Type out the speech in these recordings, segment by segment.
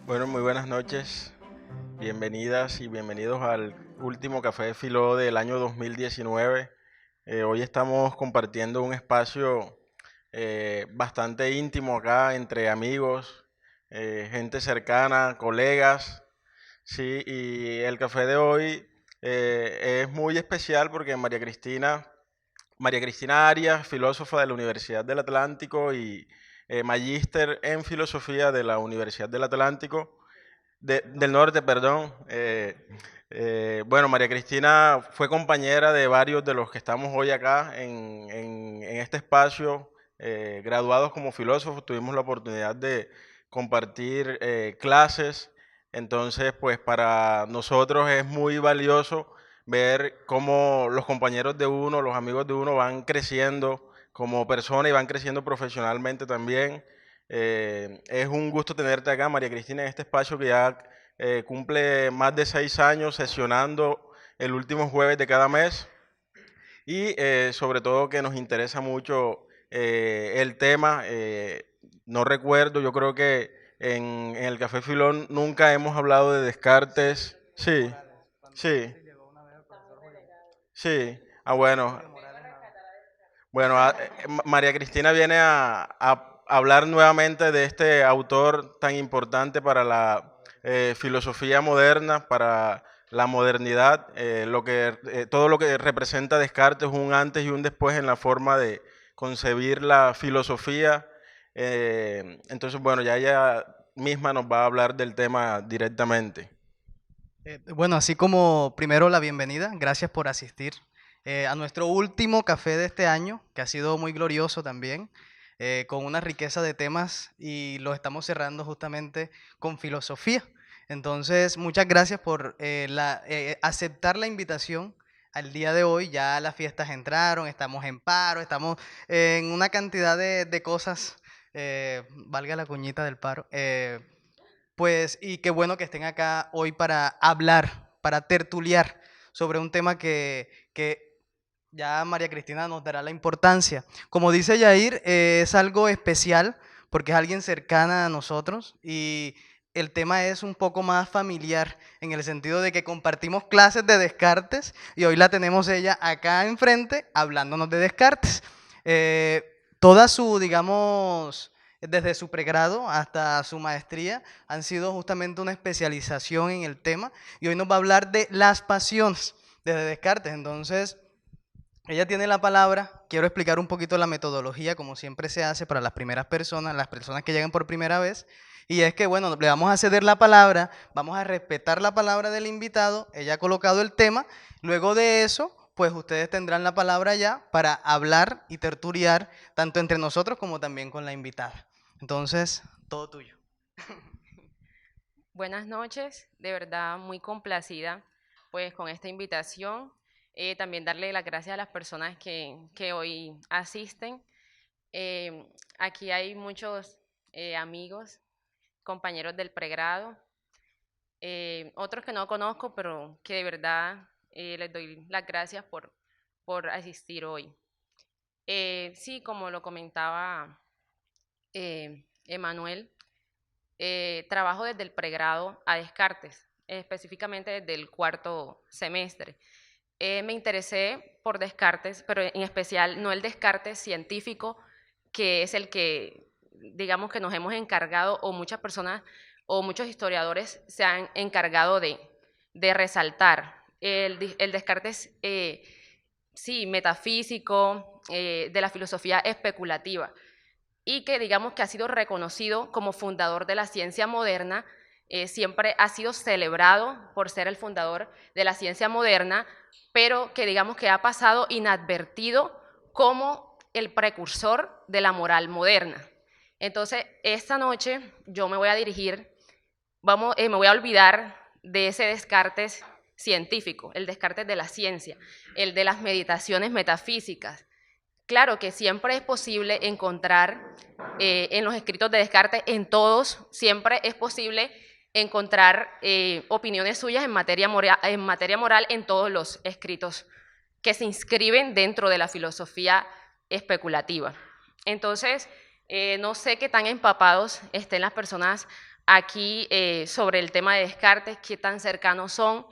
Bueno, muy buenas noches, bienvenidas y bienvenidos al último Café de Filó del año 2019. Hoy estamos compartiendo un espacio bastante íntimo acá entre amigos, gente cercana, colegas, sí, y el café de hoy es muy especial porque María Cristina Arias, filósofa de la Universidad del Atlántico y magíster en filosofía de la Universidad del Atlántico, del norte, perdón. Bueno, María Cristina fue compañera de varios de los que estamos hoy acá en este espacio, graduados como filósofos, tuvimos la oportunidad de compartir clases, entonces pues para nosotros es muy valioso ver cómo los compañeros de uno, los amigos de uno van creciendo como persona y van creciendo profesionalmente también. Es un gusto tenerte acá, María Cristina, en este espacio que ya cumple más de 6 años sesionando el último jueves de cada mes y sobre todo que nos interesa mucho el tema. No recuerdo, yo creo que en el Café Filón nunca hemos hablado de Descartes. Sí, sí, sí. Ah, bueno. Bueno, María Cristina viene a hablar nuevamente de este autor tan importante para la filosofía moderna, para la modernidad, todo lo que representa Descartes, un antes y un después en la forma de concebir la filosofía. Entonces, bueno, ya ella misma nos va a hablar del tema directamente. Bueno, así como primero la bienvenida, gracias por asistir a nuestro último café de este año, que ha sido muy glorioso también, con una riqueza de temas y lo estamos cerrando justamente con filosofía. Entonces, muchas gracias por aceptar la invitación al día de hoy. Ya las fiestas entraron, estamos en paro, estamos en una cantidad de cosas, valga la cuñita del paro. Pues, y qué bueno que estén acá hoy para hablar, para tertuliar sobre un tema que ya María Cristina nos dará la importancia. Como dice Yair, es algo especial porque es alguien cercana a nosotros y el tema es un poco más familiar en el sentido de que compartimos clases de Descartes y hoy la tenemos ella acá enfrente hablándonos de Descartes. Toda su, digamos, desde su pregrado hasta su maestría han sido justamente una especialización en el tema y hoy nos va a hablar de las pasiones desde Descartes. Entonces, ella tiene la palabra. Quiero explicar un poquito la metodología, como siempre se hace para las primeras personas, las personas que llegan por primera vez. Y es que, bueno, le vamos a ceder la palabra, vamos a respetar la palabra del invitado. Ella ha colocado el tema. Luego de eso, pues ustedes tendrán la palabra ya para hablar y tertuliar, tanto entre nosotros como también con la invitada. Entonces, todo tuyo. Buenas noches, de verdad muy complacida pues con esta invitación. También darle las gracias a las personas que hoy asisten. Aquí hay muchos amigos, compañeros del pregrado, otros que no conozco, pero que de verdad les doy las gracias por asistir hoy. Sí, como lo comentaba Emanuel, trabajo desde el pregrado a Descartes, específicamente desde el cuarto semestre. Me interesé por Descartes, pero en especial no el Descartes científico, que es el que, digamos, que nos hemos encargado, o muchas personas o muchos historiadores se han encargado de resaltar. El Descartes, sí, metafísico, de la filosofía especulativa, y que digamos que ha sido reconocido como fundador de la ciencia moderna. Siempre ha sido celebrado por ser el fundador de la ciencia moderna, pero que digamos que ha pasado inadvertido como el precursor de la moral moderna. Entonces, esta noche yo me voy a dirigir, me voy a olvidar de ese Descartes científico, el Descartes de la ciencia, el de las meditaciones metafísicas. Claro que siempre es posible encontrar en los escritos de Descartes, en todos, siempre es posible encontrar opiniones suyas en materia moral en todos los escritos que se inscriben dentro de la filosofía especulativa. Entonces, no sé qué tan empapados estén las personas aquí sobre el tema de Descartes, qué tan cercanos son,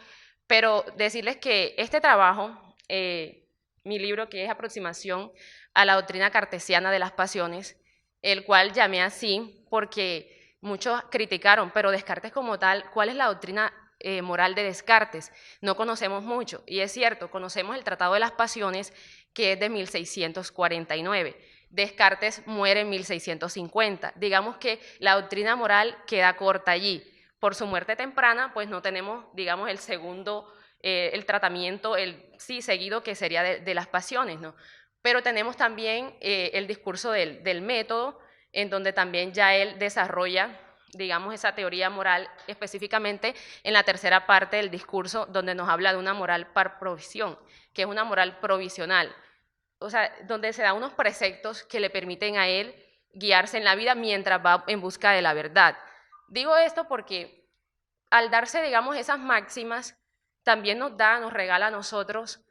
pero decirles que este trabajo, mi libro que es Aproximación a la doctrina cartesiana de las pasiones, el cual llamé así porque muchos criticaron, pero Descartes como tal, ¿cuál es la doctrina moral de Descartes? No conocemos mucho, y es cierto, conocemos el Tratado de las Pasiones, que es de 1649. Descartes muere en 1650. Digamos que la doctrina moral queda corta allí. Por su muerte temprana, pues no tenemos, digamos, el segundo, el tratamiento, sí, seguido, que sería de las pasiones, ¿no? Pero tenemos también el discurso del método, en donde también ya él desarrolla, digamos, esa teoría moral, específicamente en la tercera parte del discurso, donde nos habla de una moral par provisión, que es una moral provisional, o sea, donde se da unos preceptos que le permiten a él guiarse en la vida mientras va en busca de la verdad. Digo esto porque al darse, digamos, esas máximas, también nos regala a nosotros,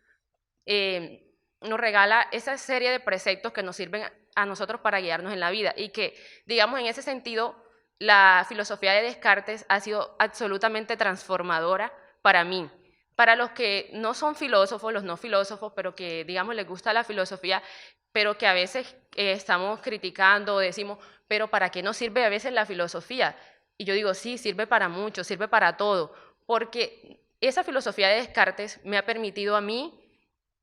nos regala esa serie de preceptos que nos sirven a nosotros para guiarnos en la vida, y que, digamos, en ese sentido, la filosofía de Descartes ha sido absolutamente transformadora para mí. Para los que no son filósofos, los no filósofos, pero que, digamos, les gusta la filosofía, pero que a veces estamos criticando o decimos, pero ¿para qué nos sirve a veces la filosofía? Y yo digo, sí, sirve para mucho, sirve para todo, porque esa filosofía de Descartes me ha permitido a mí,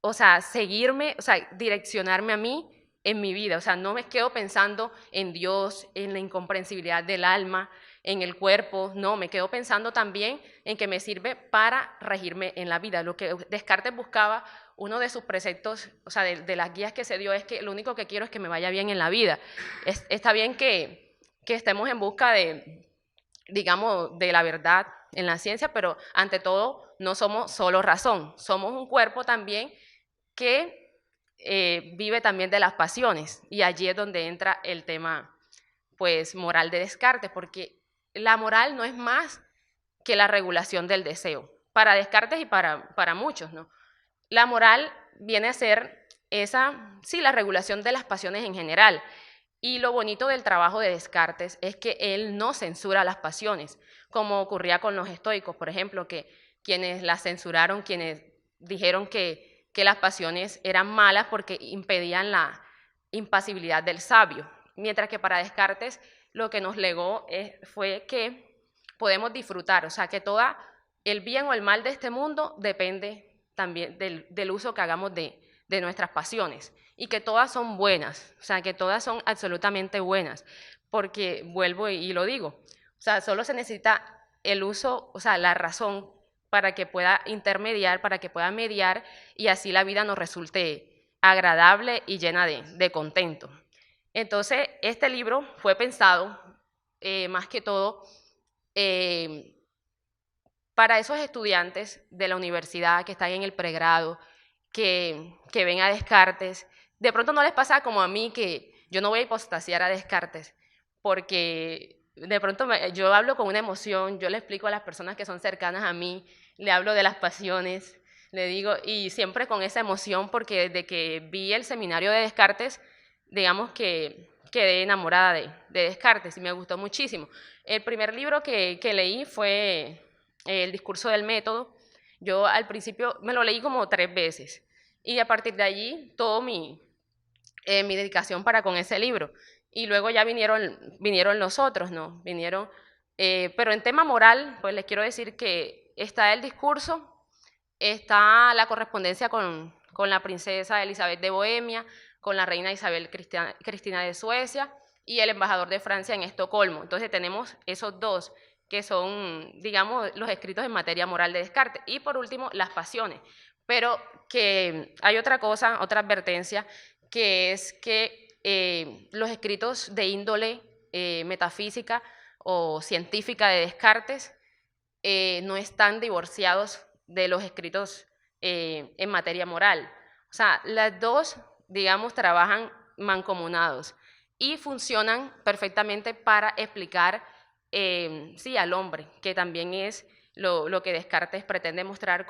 o sea, seguirme, o sea, direccionarme a mí en mi vida. O sea, no me quedo pensando en Dios, en la incomprensibilidad del alma, en el cuerpo, no, me quedo pensando también en que me sirve para regirme en la vida. Lo que Descartes buscaba, uno de sus preceptos, o sea, de las guías que se dio, es que lo único que quiero es que me vaya bien en la vida. Está bien que estemos en busca de, digamos, de la verdad en la ciencia, pero ante todo no somos solo razón, somos un cuerpo también que vive también de las pasiones, y allí es donde entra el tema, pues, moral de Descartes, porque la moral no es más que la regulación del deseo, para Descartes y para muchos, ¿no? La moral viene a ser esa, sí, la regulación de las pasiones en general. Y lo bonito del trabajo de Descartes es que él no censura las pasiones, como ocurría con los estoicos, por ejemplo, que quienes las censuraron, quienes dijeron que las pasiones eran malas porque impedían la impasibilidad del sabio. Mientras que para Descartes lo que nos legó fue que podemos disfrutar, o sea, que todo el bien o el mal de este mundo depende también del uso que hagamos de nuestras pasiones, y que todas son buenas, o sea, que todas son absolutamente buenas, porque vuelvo y lo digo, o sea, solo se necesita el uso, o sea, la razón, para que pueda intermediar, para que pueda mediar, y así la vida nos resulte agradable y llena de contento. Entonces, este libro fue pensado más que todo para esos estudiantes de la universidad que están en el pregrado, que ven a Descartes. De pronto no les pasa como a mí, que yo no voy a hipostasiar a Descartes, porque de pronto yo hablo con una emoción, yo le explico a las personas que son cercanas a mí, le hablo de las pasiones, le digo, y siempre con esa emoción, porque desde que vi el seminario de Descartes, digamos que quedé enamorada de Descartes y me gustó muchísimo. El primer libro que leí fue El discurso del método. Yo al principio me lo leí como 3 veces, y a partir de allí todo mi dedicación para con ese libro. Y luego ya vinieron los otros, ¿no? Pero en tema moral, pues les quiero decir que está el discurso, está la correspondencia con la princesa Elizabeth de Bohemia, con la reina Isabel Cristina de Suecia y el embajador de Francia en Estocolmo. Entonces tenemos esos dos, que son, digamos, los escritos en materia moral de Descartes. Y por último, las pasiones. Pero que hay otra cosa, otra advertencia, que es que los escritos de índole metafísica o científica de Descartes no están divorciados de los escritos en materia moral. O sea, las dos, digamos, trabajan mancomunados y funcionan perfectamente para explicar, sí, al hombre, que también es lo que Descartes pretende mostrar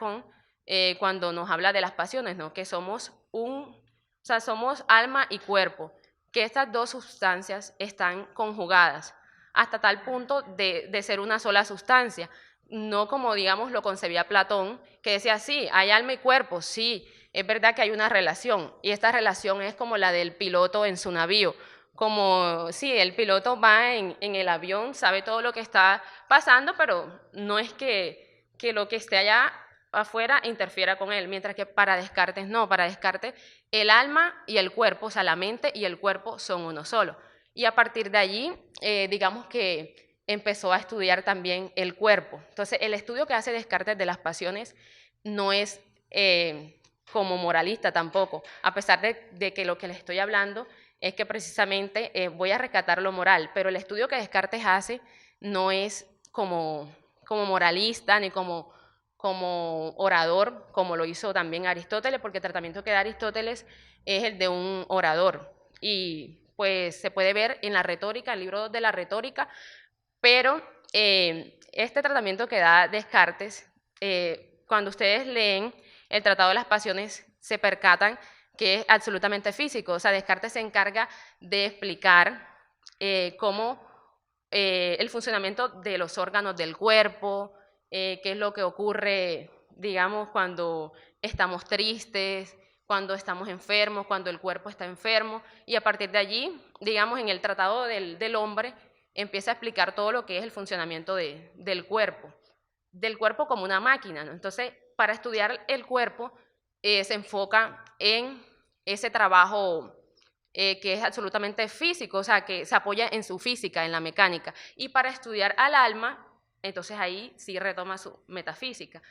cuando nos habla de las pasiones, ¿no? Que somos o sea, somos alma y cuerpo, que estas dos sustancias están conjugadas. hasta tal punto de ser una sola sustancia, no como, digamos, lo concebía Platón, que decía, sí, hay alma y cuerpo, sí, es verdad que hay una relación, y esta relación es como la del piloto en su navío, como, sí, el piloto va en el avión, sabe todo lo que está pasando, pero no es que lo que esté allá afuera interfiera con él, mientras que para Descartes no, para Descartes el alma y el cuerpo, o sea, la mente y el cuerpo son uno solo. Y a partir de allí, digamos que empezó a estudiar también el cuerpo. Entonces, el estudio que hace Descartes de las pasiones no es como moralista tampoco, a pesar de que lo que les estoy hablando es que precisamente voy a rescatar lo moral, pero el estudio que Descartes hace no es como moralista ni como orador, como lo hizo también Aristóteles, porque el tratamiento que da Aristóteles es el de un orador. Y pues se puede ver en la retórica, el libro de la retórica, pero este tratamiento que da Descartes, cuando ustedes leen el Tratado de las Pasiones, se percatan que es absolutamente físico. O sea, Descartes se encarga de explicar cómo el funcionamiento de los órganos del cuerpo, qué es lo que ocurre, digamos, cuando estamos tristes, cuando estamos enfermos, cuando el cuerpo está enfermo, y a partir de allí, digamos, en el Tratado del Hombre, empieza a explicar todo lo que es el funcionamiento del cuerpo como una máquina, ¿no? Entonces, para estudiar el cuerpo, se enfoca en ese trabajo que es absolutamente físico, o sea, que se apoya en su física, en la mecánica. Y para estudiar al alma, entonces ahí sí retoma su metafísica.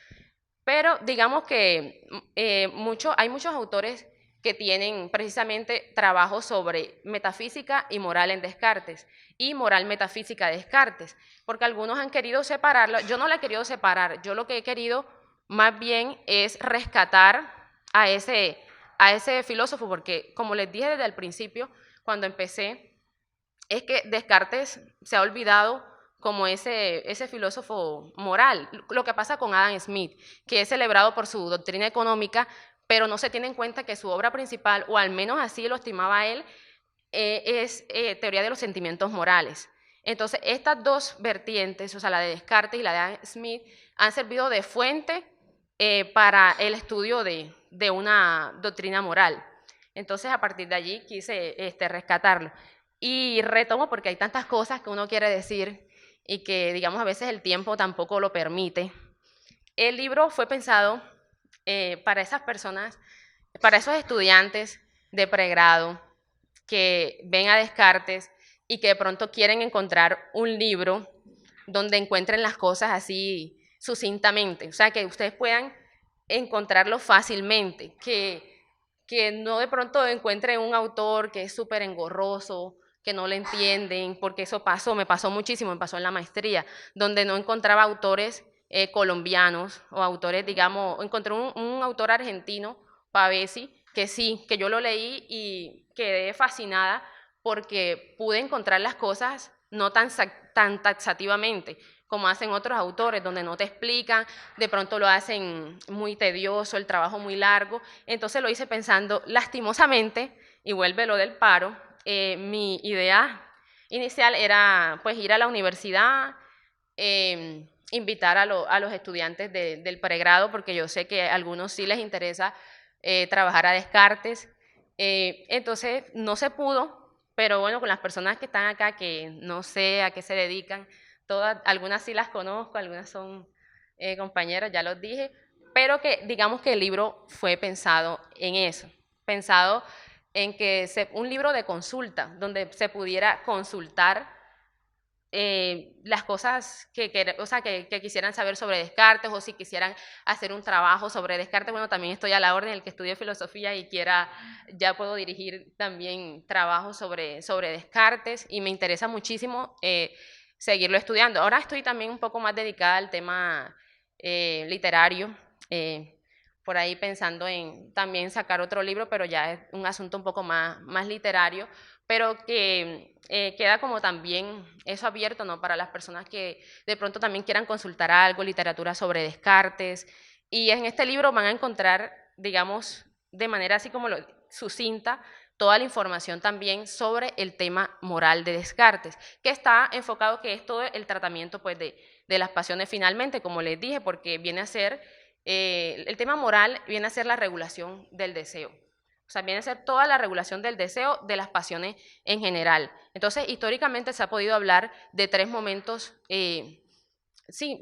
Pero digamos que hay muchos autores que tienen precisamente trabajos sobre metafísica y moral en Descartes, y moral metafísica de Descartes, porque algunos han querido separarlo. Yo no la he querido separar, yo lo que he querido más bien es rescatar a ese filósofo, porque como les dije desde el principio, cuando empecé, es que Descartes se ha olvidado como ese filósofo moral. Lo que pasa con Adam Smith, que es celebrado por su doctrina económica, pero no se tiene en cuenta que su obra principal, o al menos así lo estimaba él, es teoría de los sentimientos morales. Entonces, estas dos vertientes, o sea, la de Descartes y la de Adam Smith, han servido de fuente para el estudio de una doctrina moral. Entonces, a partir de allí quise rescatarlo. Y retomo porque hay tantas cosas que uno quiere decir y que, digamos, a veces el tiempo tampoco lo permite. El libro fue pensado para esas personas, para esos estudiantes de pregrado que ven a Descartes y que de pronto quieren encontrar un libro donde encuentren las cosas así sucintamente, o sea, que ustedes puedan encontrarlo fácilmente, que no de pronto encuentren un autor que es súper engorroso, que no le entienden, porque eso me pasó muchísimo, me pasó en la maestría, donde no encontraba autores colombianos o autores, digamos, encontré un autor argentino, Pavesi, que sí, que yo lo leí y quedé fascinada porque pude encontrar las cosas no tan taxativamente como hacen otros autores, donde no te explican, de pronto lo hacen muy tedioso, el trabajo muy largo. Entonces lo hice pensando, lastimosamente, y vuelve lo del paro, mi idea inicial era pues ir a la universidad, invitar a los estudiantes del pregrado, porque yo sé que a algunos sí les interesa trabajar a Descartes. Entonces no se pudo, pero bueno, con las personas que están acá, que no sé a qué se dedican, algunas sí las conozco, algunas son compañeras, ya los dije, pero que digamos que el libro fue pensado en eso, pensado en que un libro de consulta, donde se pudiera consultar las cosas o sea, que quisieran saber sobre Descartes, o si quisieran hacer un trabajo sobre Descartes. Bueno, también estoy a la orden, el que estudie filosofía y quiera, ya puedo dirigir también trabajos sobre Descartes, y me interesa muchísimo seguirlo estudiando. Ahora estoy también un poco más dedicada al tema literario, por ahí pensando en también sacar otro libro, pero ya es un asunto un poco más literario, pero que queda como también eso abierto, ¿no?, para las personas que de pronto también quieran consultar algo, literatura sobre Descartes. Y en este libro van a encontrar, digamos, de manera así como sucinta, toda la información también sobre el tema moral de Descartes, que está enfocado, que es todo el tratamiento pues, de las pasiones finalmente, como les dije, porque viene a ser, el tema moral viene a ser la regulación del deseo. O sea, viene a ser toda la regulación del deseo, de las pasiones en general. Entonces, históricamente se ha podido hablar de 3 momentos, sí,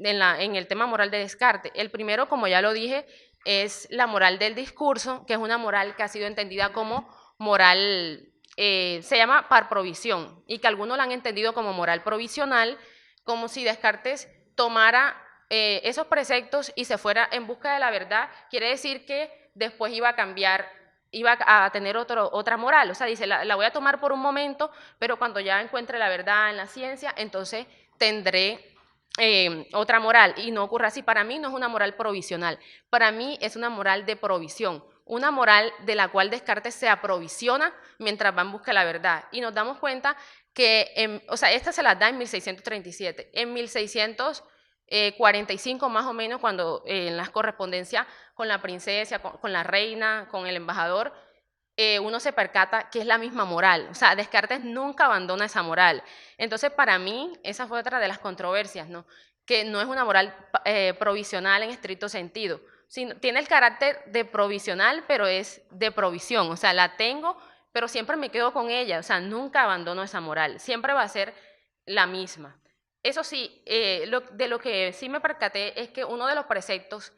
en el tema moral de Descartes. El primero, como ya lo dije, es la moral del discurso, que es una moral que ha sido entendida como moral, se llama par provisión, y que algunos la han entendido como moral provisional, como si Descartes tomara esos preceptos y se fuera en busca de la verdad. Quiere decir que después iba a cambiar, iba a tener otra moral. O sea, dice, la voy a tomar por un momento, pero cuando ya encuentre la verdad en la ciencia, entonces tendré otra moral. Y no ocurre así. Para mí no es una moral provisional, para mí es una moral de provisión, una moral de la cual Descartes se aprovisiona mientras va en busca de la verdad. Y nos damos cuenta que, o sea, esta se las da en 1637. En 1645 más o menos, cuando en las correspondencias con la princesa, con la reina, con el embajador, uno se percata que es la misma moral. O sea, Descartes nunca abandona esa moral. Entonces, para mí, esa fue otra de las controversias, ¿no? Que no es una moral provisional en estricto sentido. Tiene el carácter de provisional, pero es de provisión. O sea, la tengo, pero siempre me quedo con ella. O sea, nunca abandono esa moral. Siempre va a ser la misma. Eso sí, de lo que sí me percaté es que uno de los preceptos,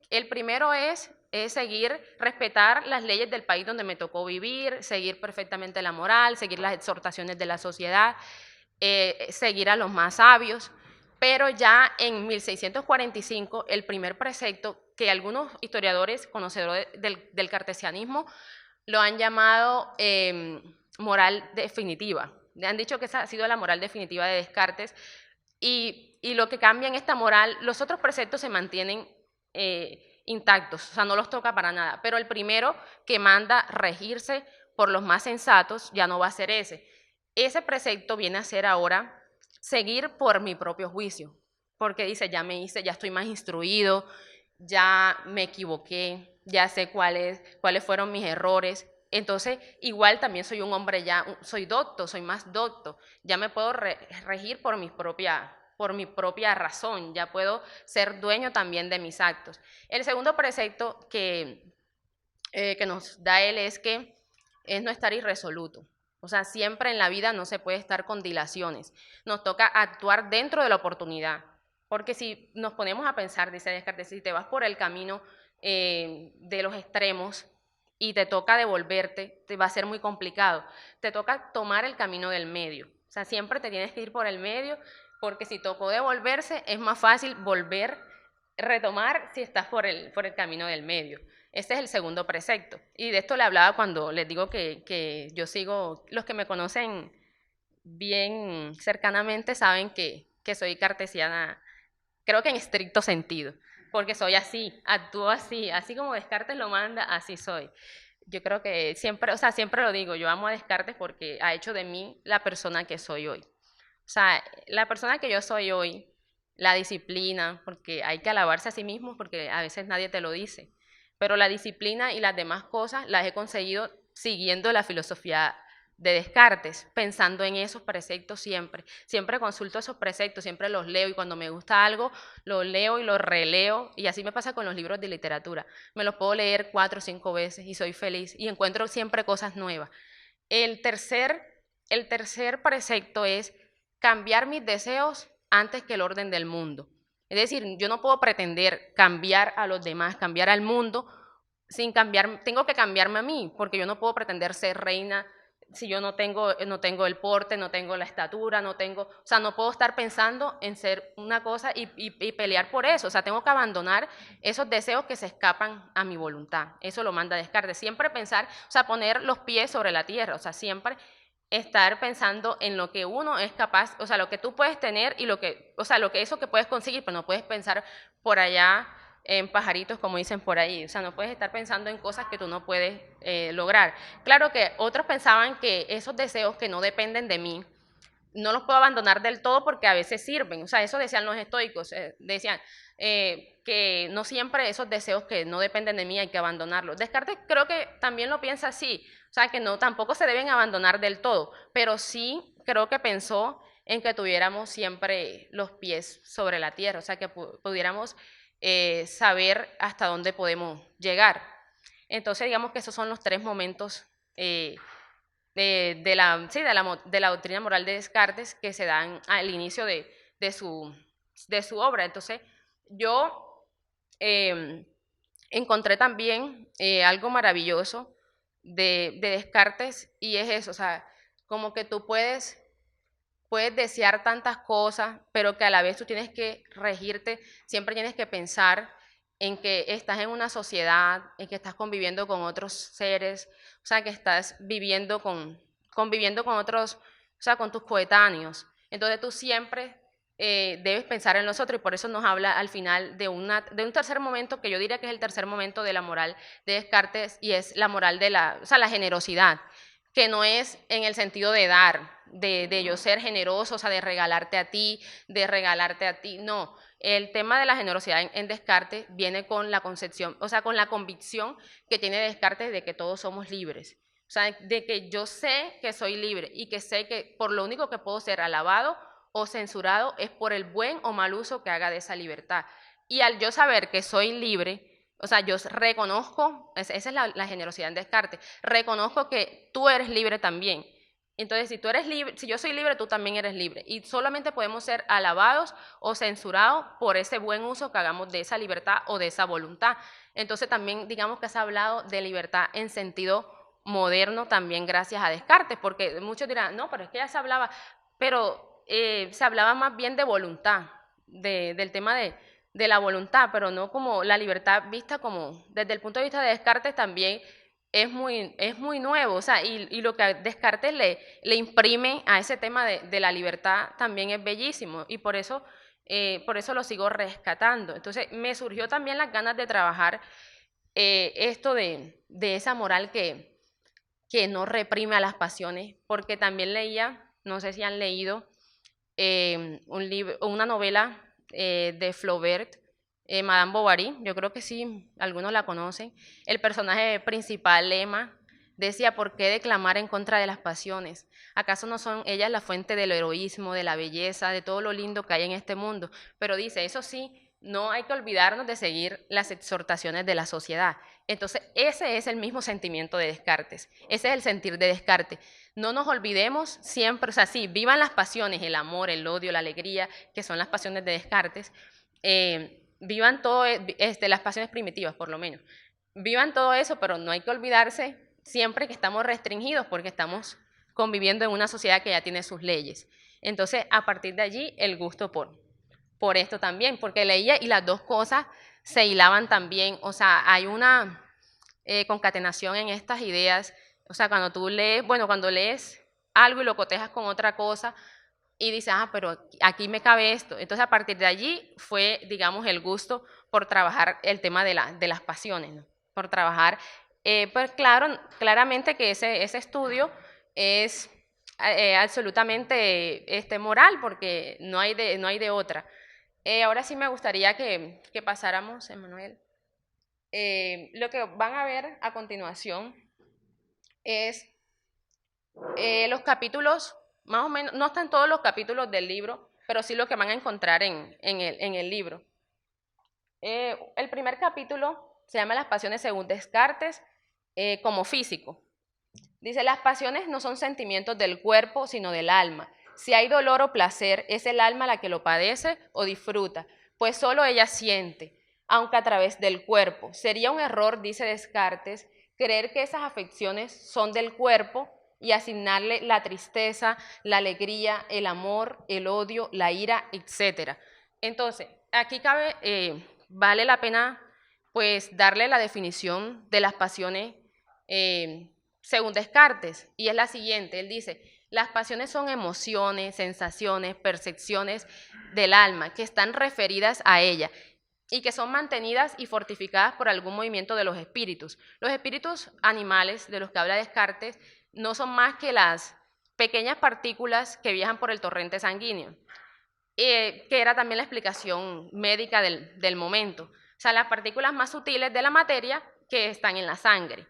el primero es seguir, respetar las leyes del país donde me tocó vivir, seguir perfectamente la moral, seguir las exhortaciones de la sociedad, seguir a los más sabios. Pero ya en 1645, el primer precepto, que algunos historiadores conocedores del cartesianismo lo han llamado moral definitiva. Le han dicho que esa ha sido la moral definitiva de Descartes, y lo que cambia en esta moral, los otros preceptos se mantienen intactos, o sea, no los toca para nada, pero el primero, que manda regirse por los más sensatos, ya no va a ser ese. Ese precepto viene a ser ahora seguir por mi propio juicio, porque dice, ya estoy más instruido, ya me equivoqué, ya sé cuáles fueron mis errores. Entonces, igual también soy un hombre ya, soy docto, soy más docto, ya me puedo regir por mi propia razón, ya puedo ser dueño también de mis actos. El segundo precepto que nos da él es que es no estar irresoluto. O sea, siempre en la vida no se puede estar con dilaciones. Nos toca actuar dentro de la oportunidad. Porque si nos ponemos a pensar, dice Descartes, si te vas por el camino de los extremos y te toca devolverte, te va a ser muy complicado. Te toca tomar el camino del medio. O sea, siempre te tienes que ir por el medio, porque si tocó devolverse, es más fácil volver, retomar si estás por el camino del medio. Este es el segundo precepto. Y de esto le hablaba cuando les digo que yo sigo, los que me conocen bien cercanamente saben que soy cartesiana, creo que en estricto sentido, porque soy así, actúo así como Descartes lo manda, así soy. Yo creo que siempre, o sea, siempre lo digo, yo amo a Descartes porque ha hecho de mí la persona que soy hoy. O sea, la persona que yo soy hoy, la disciplina, porque hay que alabarse a sí mismo, porque a veces nadie te lo dice, pero la disciplina y las demás cosas las he conseguido siguiendo la filosofía de Descartes, pensando en esos preceptos siempre. Siempre consulto esos preceptos, siempre los leo, y cuando me gusta algo, lo leo y lo releo, y así me pasa con los libros de literatura. Me los puedo leer 4 o 5 veces y soy feliz, y encuentro siempre cosas nuevas. El tercer precepto es cambiar mis deseos antes que el orden del mundo. Es decir, yo no puedo pretender cambiar a los demás, cambiar al mundo, sin cambiar, tengo que cambiarme a mí, porque yo no puedo pretender ser reina si yo no tengo el porte, no tengo la estatura, o sea, no puedo estar pensando en ser una cosa y pelear por eso. O sea, tengo que abandonar esos deseos que se escapan a mi voluntad. Eso lo manda Descartes. Siempre pensar, o sea, poner los pies sobre la tierra, o sea, siempre estar pensando en lo que uno es capaz, o sea, lo que tú puedes tener y eso que puedes conseguir, pero no puedes pensar por allá en pajaritos, como dicen por ahí. O sea, no puedes estar pensando en cosas que tú no puedes lograr. Claro que otros pensaban que esos deseos que no dependen de mí no los puedo abandonar del todo porque a veces sirven. O sea, eso decían los estoicos, decían que no siempre esos deseos que no dependen de mí hay que abandonarlos. Descartes creo que también lo piensa así, o sea, que no, tampoco se deben abandonar del todo, pero sí creo que pensó en que tuviéramos siempre los pies sobre la tierra, o sea, que pudiéramos saber hasta dónde podemos llegar. Entonces, digamos que esos son los tres momentos de la doctrina moral de Descartes que se dan al inicio de su obra. Entonces, yo encontré también algo maravilloso de Descartes y es eso, o sea, como que tú puedes desear tantas cosas, pero que a la vez tú tienes que regirte, siempre tienes que pensar en que estás en una sociedad, en que estás conviviendo con otros seres, o sea, que estás conviviendo con otros, o sea, con tus coetáneos. Entonces tú siempre debes pensar en los otros y por eso nos habla al final de un tercer momento que yo diría que es el tercer momento de la moral de Descartes y es la moral de la generosidad, que no es en el sentido de dar, de yo ser generoso, o sea, de regalarte a ti, no. El tema de la generosidad en Descartes viene con la concepción, o sea, con la convicción que tiene Descartes de que todos somos libres. O sea, de que yo sé que soy libre y que sé que por lo único que puedo ser alabado o censurado es por el buen o mal uso que haga de esa libertad. Y al yo saber que soy libre, o sea, yo reconozco, esa es la generosidad en Descartes, reconozco que tú eres libre también. Entonces, si tú eres libre, si yo soy libre, tú también eres libre. Y solamente podemos ser alabados o censurados por ese buen uso que hagamos de esa libertad o de esa voluntad. Entonces, también digamos que se ha hablado de libertad en sentido moderno también gracias a Descartes, porque muchos dirán, no, pero es que ya se hablaba, pero se hablaba más bien de voluntad, del tema de la voluntad, pero no como la libertad vista como, desde el punto de vista de Descartes también es muy nuevo, o sea, y lo que Descartes le imprime a ese tema de la libertad también es bellísimo, y por eso lo sigo rescatando. Entonces, me surgió también las ganas de trabajar esto de esa moral que no reprime a las pasiones, porque también leía, no sé si han leído, una novela de Flaubert, Madame Bovary, yo creo que sí, algunos la conocen. El personaje principal, Emma, decía, ¿por qué declamar en contra de las pasiones? ¿Acaso no son ellas la fuente del heroísmo, de la belleza, de todo lo lindo que hay en este mundo? Pero dice, eso sí, no hay que olvidarnos de seguir las exhortaciones de la sociedad. Entonces, ese es el mismo sentimiento de Descartes, ese es el sentir de Descartes. No nos olvidemos siempre, o sea, sí, vivan las pasiones, el amor, el odio, la alegría, que son las pasiones de Descartes, vivan todo, las pasiones primitivas por lo menos, vivan todo eso, pero no hay que olvidarse siempre que estamos restringidos porque estamos conviviendo en una sociedad que ya tiene sus leyes. Entonces, a partir de allí, el gusto por esto también, porque leía y las dos cosas se hilaban también, o sea, hay una concatenación en estas ideas, o sea, cuando lees algo y lo cotejas con otra cosa y dices, pero aquí me cabe esto, entonces a partir de allí fue, digamos, el gusto por trabajar el tema de las pasiones, ¿no? Por trabajar, pues claramente que ese estudio es absolutamente moral, porque no hay de otra. Ahora sí me gustaría que pasáramos, Emanuel. Lo que van a ver a continuación es los capítulos, más o menos, no están todos los capítulos del libro, pero sí lo que van a encontrar en el libro. El primer capítulo se llama Las pasiones según Descartes, como físico. Dice, las pasiones no son sentimientos del cuerpo, sino del alma. Si hay dolor o placer, es el alma la que lo padece o disfruta, pues solo ella siente, aunque a través del cuerpo. Sería un error, dice Descartes, creer que esas afecciones son del cuerpo y asignarle la tristeza, la alegría, el amor, el odio, la ira, etc. Entonces, aquí vale la pena pues darle la definición de las pasiones según Descartes, y es la siguiente, él dice, las pasiones son emociones, sensaciones, percepciones del alma que están referidas a ella y que son mantenidas y fortificadas por algún movimiento de los espíritus. Los espíritus animales de los que habla Descartes no son más que las pequeñas partículas que viajan por el torrente sanguíneo, que era también la explicación médica del momento. O sea, las partículas más sutiles de la materia que están en la sangre,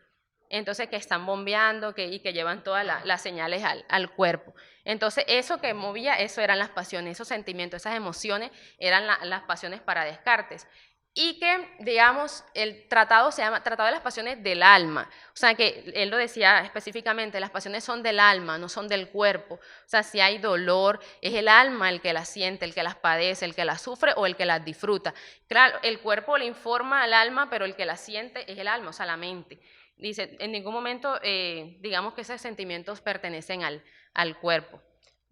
entonces que están bombeando y que llevan todas las señales al cuerpo. Entonces eso que movía, eso eran las pasiones, esos sentimientos, esas emociones eran las pasiones para Descartes. Y que, digamos, el tratado se llama Tratado de las Pasiones del Alma. O sea, que él lo decía específicamente, las pasiones son del alma, no son del cuerpo. O sea, si hay dolor, es el alma el que las siente, el que las padece, el que las sufre o el que las disfruta. Claro, el cuerpo le informa al alma, pero el que las siente es el alma, o sea, la mente. Dice, en ningún momento, digamos que esos sentimientos pertenecen al cuerpo.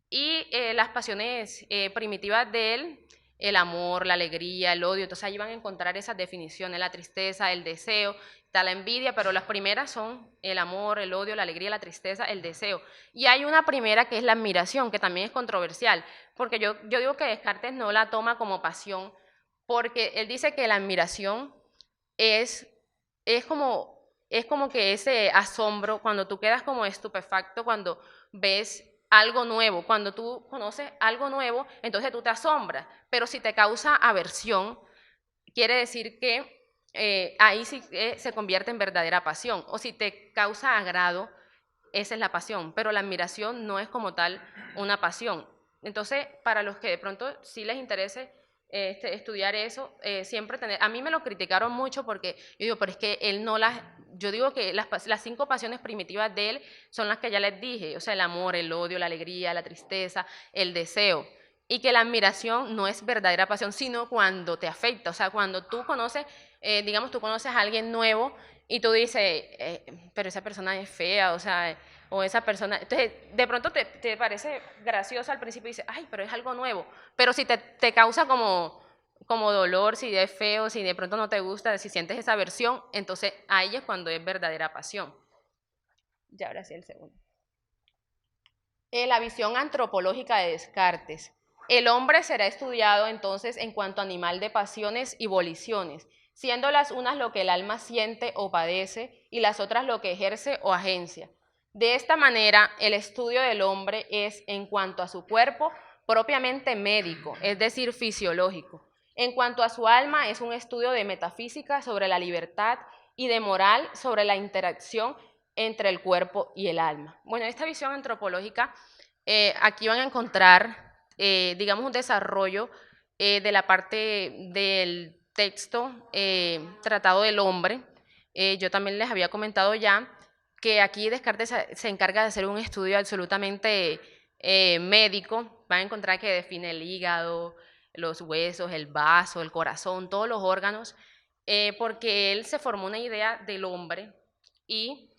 Y las pasiones primitivas de él, el amor, la alegría, el odio, entonces ahí van a encontrar esas definiciones, la tristeza, el deseo, está la envidia, pero las primeras son el amor, el odio, la alegría, la tristeza, el deseo. Y hay una primera que es la admiración, que también es controversial, porque yo digo que Descartes no la toma como pasión, porque él dice que la admiración es como que ese asombro, cuando tú quedas como estupefacto, cuando ves algo nuevo, cuando tú conoces algo nuevo, entonces tú te asombras, pero si te causa aversión, quiere decir que ahí sí se convierte en verdadera pasión, o si te causa agrado, esa es la pasión, pero la admiración no es como tal una pasión. Entonces, para los que de pronto sí les interese estudiar eso, siempre a mí me lo criticaron mucho porque yo digo, pero es que él no yo digo que las 5 pasiones primitivas de él son las que ya les dije, o sea, el amor, el odio, la alegría, la tristeza, el deseo, y que la admiración no es verdadera pasión, sino cuando te afecta, o sea, cuando tú conoces, digamos, tú conoces a alguien nuevo y tú dices, pero esa persona es fea, o sea, o esa persona, entonces de pronto te parece gracioso al principio y dices, ay, pero es algo nuevo, pero si te causa como dolor, si es feo, si de pronto no te gusta, si sientes esa aversión, entonces ahí es cuando es verdadera pasión. Ya ahora sí el segundo. La visión antropológica de Descartes. El hombre será estudiado entonces en cuanto a animal de pasiones y voliciones, siendo las unas lo que el alma siente o padece y las otras lo que ejerce o agencia. De esta manera, el estudio del hombre es, en cuanto a su cuerpo, propiamente médico, es decir, fisiológico. En cuanto a su alma, es un estudio de metafísica sobre la libertad y de moral sobre la interacción entre el cuerpo y el alma. Bueno, esta visión antropológica, aquí van a encontrar, digamos, un desarrollo de la parte del texto Tratado del Hombre. Yo también les había comentado ya que aquí Descartes se encarga de hacer un estudio absolutamente médico. Van a encontrar que define el hígado, los huesos, el vaso, el corazón, todos los órganos, porque él se formó una idea del hombre y,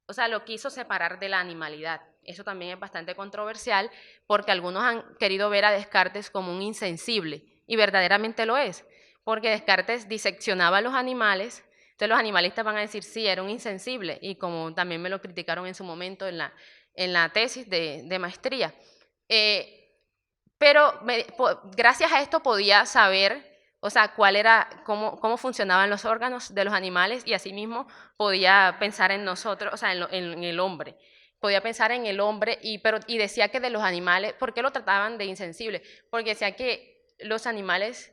o sea, lo quiso separar de la animalidad. Eso también es bastante controversial porque algunos han querido ver a Descartes como un insensible y verdaderamente lo es, porque Descartes diseccionaba a los animales. Entonces los animalistas van a decir, sí, era un insensible, y como también me lo criticaron en su momento en la tesis de maestría. Pero gracias a esto podía saber, o sea, cómo funcionaban los órganos de los animales y asimismo podía pensar en nosotros, o sea, en el hombre. Podía pensar en el hombre y decía que de los animales, ¿por qué lo trataban de insensible? Porque decía que los animales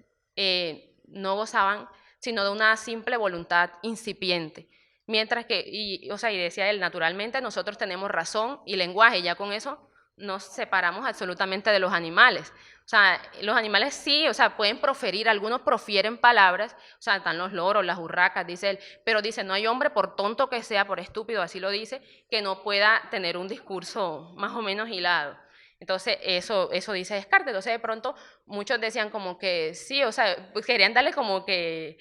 no gozaban sino de una simple voluntad incipiente. Mientras que, o sea, y decía él, naturalmente nosotros tenemos razón y lenguaje, y ya con eso nos separamos absolutamente de los animales. O sea, los animales sí, o sea, pueden proferir, algunos profieren palabras, o sea, están los loros, las urracas, dice él, pero dice, no hay hombre, por tonto que sea, por estúpido, así lo dice, que no pueda tener un discurso más o menos hilado. Entonces, eso dice Descartes. Entonces, de pronto, muchos decían como que sí, o sea, pues querían darle como que,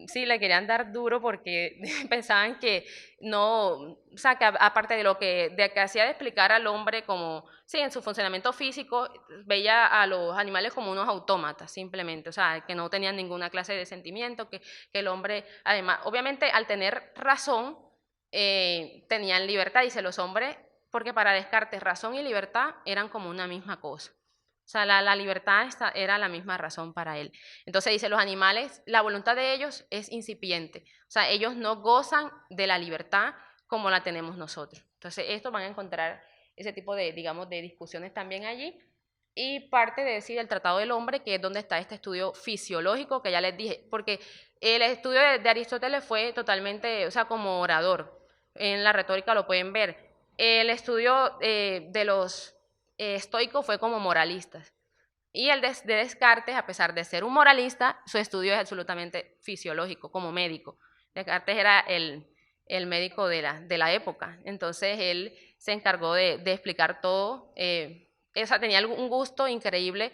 sí, le querían dar duro porque pensaban que no, o sea, que aparte de que hacía de explicar al hombre como, sí, en su funcionamiento físico, veía a los animales como unos autómatas, simplemente, o sea, que no tenían ninguna clase de sentimiento, que el hombre, además, obviamente, al tener razón, tenían libertad, dice los hombres, porque para Descartes razón y libertad eran como una misma cosa. O sea, la libertad era la misma razón para él. Entonces dice, los animales, la voluntad de ellos es incipiente. O sea, ellos no gozan de la libertad como la tenemos nosotros. Entonces, esto van a encontrar ese tipo de, digamos, de discusiones también allí. Y parte de decir el Tratado del Hombre, que es donde está este estudio fisiológico que ya les dije, porque el estudio de Aristóteles fue totalmente, o sea, como orador, en la retórica lo pueden ver. El estudio de los estoicos fue como moralistas. Y el de Descartes, a pesar de ser un moralista, su estudio es absolutamente fisiológico, como médico. Descartes era el médico de la época, entonces él se encargó de explicar todo. Tenía un gusto increíble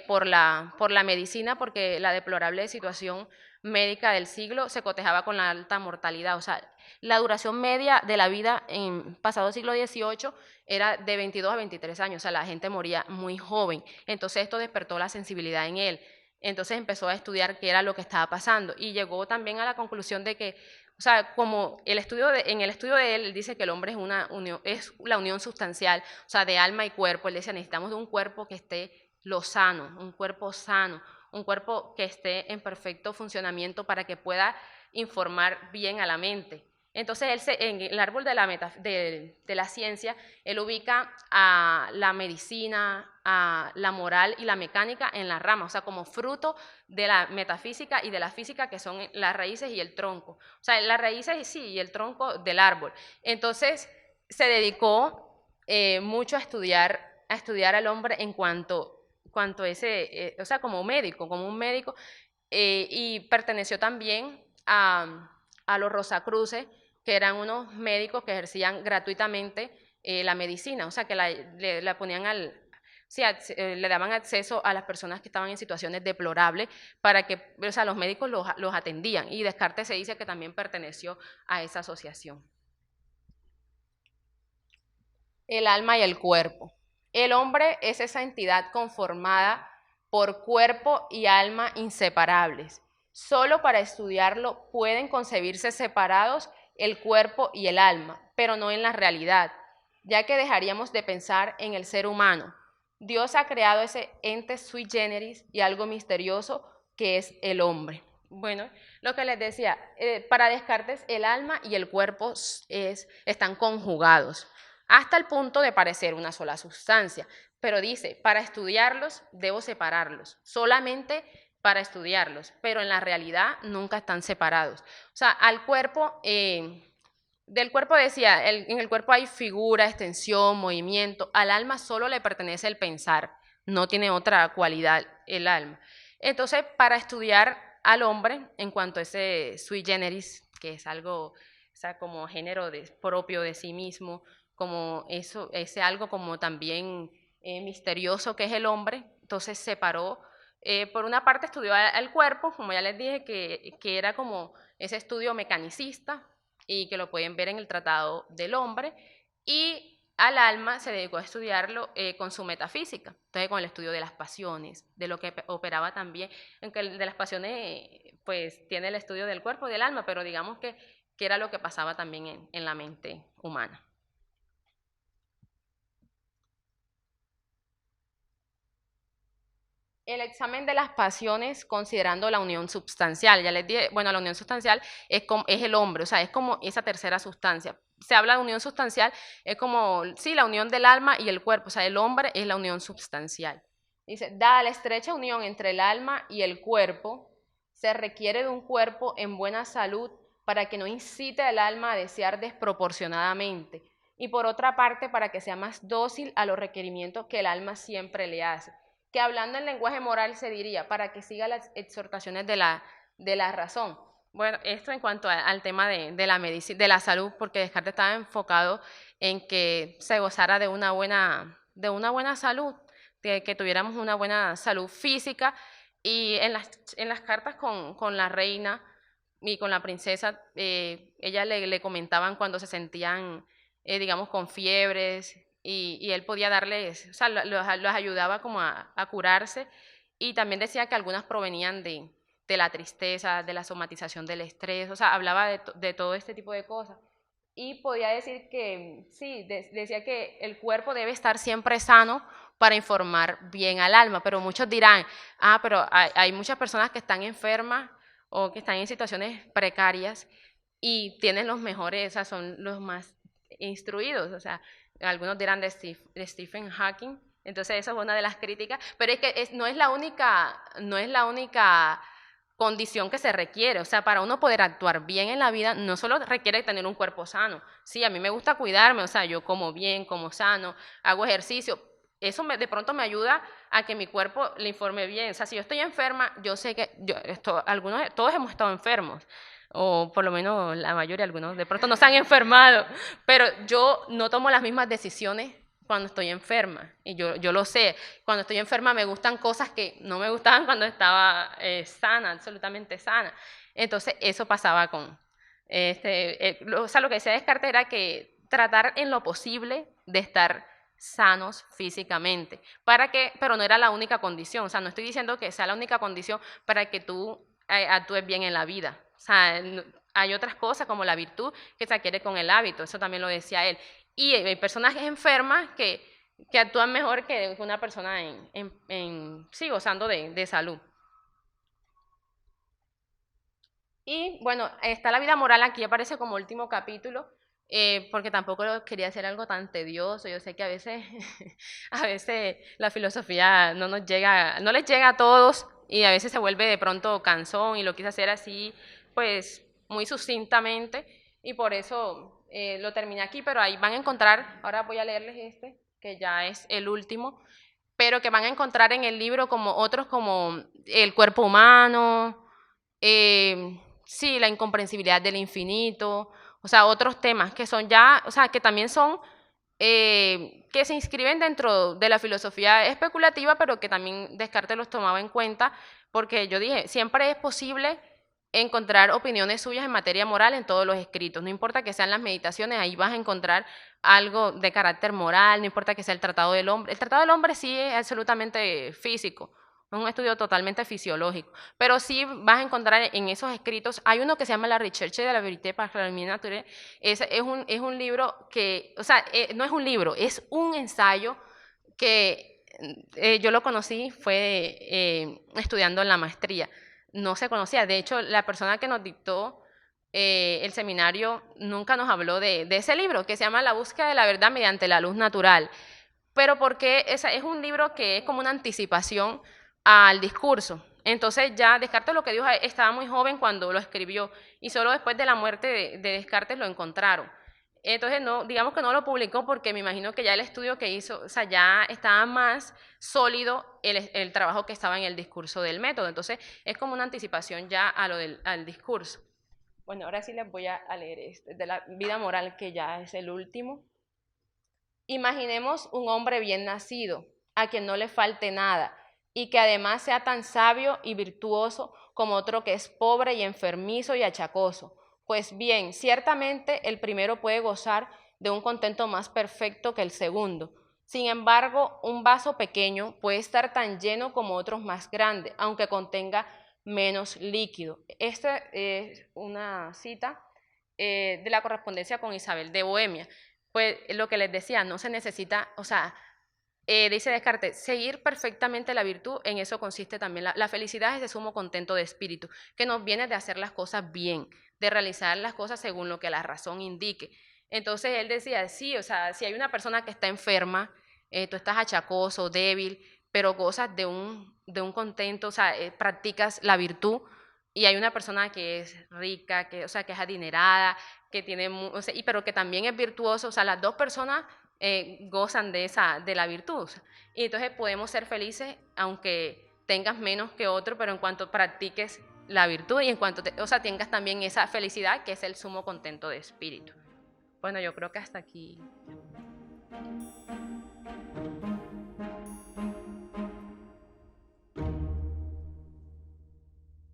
por la medicina, porque la deplorable situación médica del siglo se cotejaba con la alta mortalidad. O sea, la duración media de la vida en pasado siglo XVIII era de 22 a 23 años, o sea, la gente moría muy joven. Entonces esto despertó la sensibilidad en él. Entonces empezó a estudiar qué era lo que estaba pasando y llegó también a la conclusión de que, o sea, como en el estudio de él dice que el hombre es una unión, es la unión sustancial, o sea, de alma y cuerpo. Él decía, necesitamos de un cuerpo que esté sano, un cuerpo que esté en perfecto funcionamiento para que pueda informar bien a la mente. Entonces, en el árbol de la ciencia, él ubica a la medicina, a la moral y la mecánica en la rama, o sea, como fruto de la metafísica y de la física, que son las raíces y el tronco. O sea, las raíces sí, y el tronco del árbol. Entonces, se dedicó mucho a estudiar al hombre en cuanto a ese, o sea, como un médico, y perteneció también a los Rosacruces, que eran unos médicos que ejercían gratuitamente la medicina, o sea, que le ponían le daban acceso a las personas que estaban en situaciones deplorables para que, o sea, los médicos los atendían, y Descartes se dice que también perteneció a esa asociación. El alma y el cuerpo. El hombre es esa entidad conformada por cuerpo y alma inseparables. Solo para estudiarlo pueden concebirse separados el cuerpo y el alma, pero no en la realidad, ya que dejaríamos de pensar en el ser humano. Dios ha creado ese ente sui generis y algo misterioso que es el hombre. Bueno, lo que les decía, para Descartes el alma y el cuerpo están conjugados, hasta el punto de parecer una sola sustancia. Pero dice, para estudiarlos debo separarlos, solamente para estudiarlos, pero en la realidad nunca están separados. O sea, al cuerpo, del cuerpo decía, en el cuerpo hay figura, extensión, movimiento. Al alma solo le pertenece el pensar, no tiene otra cualidad el alma. Entonces, para estudiar al hombre, en cuanto a ese sui generis, que es algo, o sea, como género propio de sí mismo, como eso, ese algo como también misterioso que es el hombre, entonces separó. Por una parte estudió al cuerpo, como ya les dije, que era como ese estudio mecanicista y que lo pueden ver en el Tratado del Hombre, y al alma se dedicó a estudiarlo con su metafísica, entonces con el estudio de las pasiones, de lo que operaba también, aunque el de las pasiones pues tiene el estudio del cuerpo y del alma, pero digamos que era lo que pasaba también en la mente humana. El examen de las pasiones considerando la unión substancial. Ya les dije, bueno, la unión sustancial es el hombre, o sea, es como esa tercera sustancia. Se habla de unión sustancial, es como, sí, la unión del alma y el cuerpo, o sea, el hombre es la unión substancial. Dice, dada la estrecha unión entre el alma y el cuerpo, se requiere de un cuerpo en buena salud para que no incite al alma a desear desproporcionadamente, y por otra parte, para que sea más dócil a los requerimientos que el alma siempre le hace, que hablando en lenguaje moral se diría, para que siga las exhortaciones de la razón. Bueno, esto en cuanto al tema de la medicina, de la salud, porque Descartes estaba enfocado en que se gozara de una buena salud, que tuviéramos una buena salud física, y en las cartas con la reina y con la princesa, ella le comentaban cuando se sentían, digamos, con fiebres, y él podía darles, o sea, los ayudaba como a curarse, y también decía que algunas provenían de la tristeza, de la somatización del estrés, o sea, hablaba de todo este tipo de cosas. Y podía decir que, sí, decía que el cuerpo debe estar siempre sano para informar bien al alma, pero muchos dirán, pero hay muchas personas que están enfermas o que están en situaciones precarias y tienen los mejores, o sea, son los más instruidos, o sea, algunos dirán de Stephen Hawking. Entonces eso es una de las críticas, pero es que no es la única condición que se requiere. O sea, para uno poder actuar bien en la vida, no solo requiere tener un cuerpo sano. Sí, a mí me gusta cuidarme, o sea, yo como bien, como sano, hago ejercicio. Eso de pronto me ayuda a que mi cuerpo le informe bien. O sea, si yo estoy enferma, yo sé que todos hemos estado enfermos, o por lo menos la mayoría, algunos de pronto no se han enfermado, pero yo no tomo las mismas decisiones cuando estoy enferma, y yo lo sé. Cuando estoy enferma me gustan cosas que no me gustaban cuando estaba sana, absolutamente sana. Entonces eso pasaba con, o sea, lo que decía Descartes era que tratar en lo posible de estar sanos físicamente, pero no era la única condición. O sea, no estoy diciendo que sea la única condición para que tú actúes bien en la vida. O sea, hay otras cosas como la virtud que se adquiere con el hábito, eso también lo decía él. Y hay personas enfermas que actúan mejor que una persona sí, gozando de salud. Y bueno, está la vida moral, aquí aparece como último capítulo, porque tampoco quería hacer algo tan tedioso. Yo sé que a veces, a veces la filosofía no les llega a todos, y a veces se vuelve de pronto cansón, y lo quise hacer así, pues muy sucintamente, y por eso lo terminé aquí. Pero ahí van a encontrar, ahora voy a leerles que ya es el último, pero que van a encontrar en el libro como otros, como el cuerpo humano, sí, la incomprensibilidad del infinito, o sea, otros temas que son ya, o sea, que también son, que se inscriben dentro de la filosofía especulativa, pero que también Descartes los tomaba en cuenta, porque yo dije, siempre es posible encontrar opiniones suyas en materia moral en todos los escritos, no importa que sean las meditaciones, ahí vas a encontrar algo de carácter moral, no importa que sea el Tratado del Hombre. El Tratado del Hombre sí es absolutamente físico, es un estudio totalmente fisiológico, pero sí vas a encontrar en esos escritos, hay uno que se llama La Recherche de la Vérité par la Lumière Naturelle. Es un libro que, o sea, no es un libro, es un ensayo que yo lo conocí, fue estudiando en la maestría. No se conocía, de hecho la persona que nos dictó el seminario nunca nos habló de ese libro, que se llama La búsqueda de la verdad mediante la luz natural, pero porque es un libro que es como una anticipación al discurso. Entonces ya Descartes, lo que dijo, estaba muy joven cuando lo escribió, y solo después de la muerte de Descartes lo encontraron. Entonces, no, digamos que no lo publicó porque me imagino que ya el estudio que hizo, o sea, ya estaba más sólido el trabajo que estaba en el discurso del método. Entonces, es como una anticipación ya al discurso. Bueno, ahora sí les voy a leer de la vida moral, que ya es el último. Imaginemos un hombre bien nacido, a quien no le falte nada, y que además sea tan sabio y virtuoso como otro que es pobre y enfermizo y achacoso. Pues bien, ciertamente el primero puede gozar de un contento más perfecto que el segundo. Sin embargo, un vaso pequeño puede estar tan lleno como otros más grandes, aunque contenga menos líquido. Esta es una cita de la correspondencia con Isabel de Bohemia. Pues lo que les decía, no se necesita, o sea, dice Descartes, seguir perfectamente la virtud, en eso consiste también. La felicidad es de sumo contento de espíritu, que nos viene de hacer las cosas bien, de realizar las cosas según lo que la razón indique. Entonces él decía, sí, o sea, si hay una persona que está enferma, tú estás achacoso, débil, pero gozas de un contento, o sea, practicas la virtud, y hay una persona que es rica, que, o sea, que es adinerada, que tiene, o sea, pero que también es virtuoso, o sea, las dos personas gozan de la virtud. Y entonces podemos ser felices aunque tengas menos que otro, pero en cuanto practiques la virtud y en cuanto o sea, tengas también esa felicidad que es el sumo contento de espíritu. Bueno, yo creo que hasta aquí.